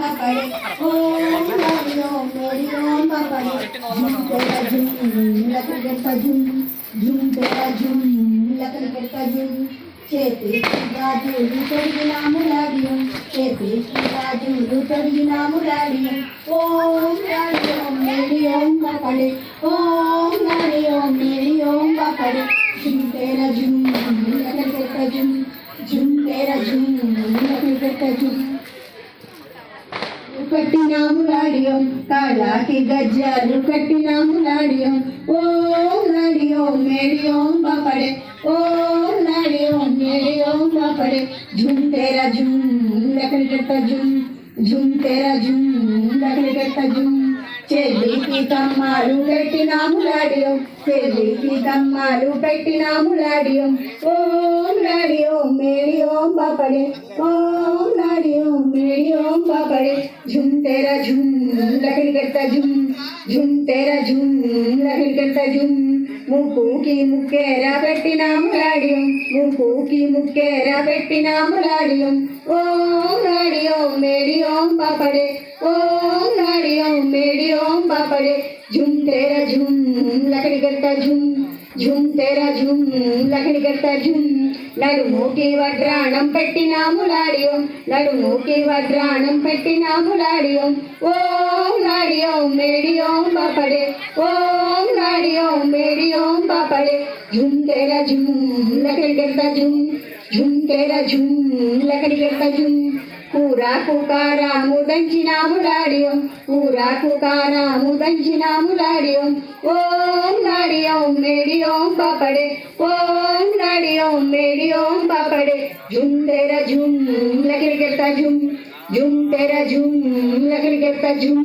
बापड़े ओम हरि ओम मेरी ओम बापड़े झूम तेरा झूम लकड़ी करता झूम झूम तेरा झूम लकड़ी करता झूम చేతి గాజులు తొడిగినాము లాడియం చేతి గాజులు తొడిగినాము లాడియం ఓం రాడి ఓం మేరీ ఓం బాపడే ఓం రాడి ఓం మేరీ ఓం బాపడే झुम तेरा झुम लकड़ी करता झुम झुम तेरा झुम लकड़ी करता झुम कट्टिनामु लाडियों कालाकी गज्जालु कट्टिनामु लाडियों ओम लाडियों मेरी ओम बापड़े ओम लाडियों मेरी ओम बापड़े झुम तेरा झुम लकड़ी करता झुम झुम तेरा झुम लकड़ी करता झुम చెల్లి की కమ్మాలు పెట్టినాము లాడియం చెల్లి की కమ్మాలు పెట్టినాము లాడియం ఓం లాడియో మేరీ ఓం బాపడే ఓం లాడియో మేరీ ఓం బాపడే झुम तेरा झुम लकड़ी करता झुम झुम तेरा झुम लकड़ी करता झुम मुक्कू की मुक्केरा పెట్టినాము లాడియం मुक्कू की मुक्केरा పెట్టినాము లాడియం ఓం లాడియో మేరీ ఓం బాపడే ओम लाडियों मेरी ओम बापड़े झुम तेरा झुम लकड़ी करता झुम झुम तेरा झुम लकड़ी करता झुम నడుముకి వడ్రాణం పెట్టినాము లాడియం నడుముకి వడ్రాణం పెట్టినాము లాడియం ఓం లాడియం మేరీ ఓం బాపడే ఓం లాడియం మేరీ ఓం బాపడే झुम तेरा झुम लकड़ी करता झुम झुम तेरा झुम लकड़ी करता झुम కూరాకు కారాము దంచినాము లాడియం కూరాకు కారాము దంచినాము లాడియం ఓం లాడియం మేరీ ఓం బాపడే ఓం లాడియం మేరీ ఓం బాపడే झुम तेरा झुम लकड़ी करता झुम झुम तेरा झुम लकड़ी करता झुम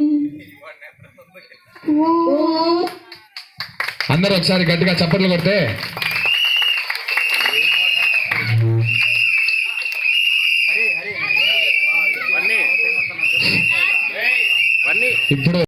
అందరూ ఒకసారి గట్టిగా చప్పట్లు కొడితే ఇప్పుడు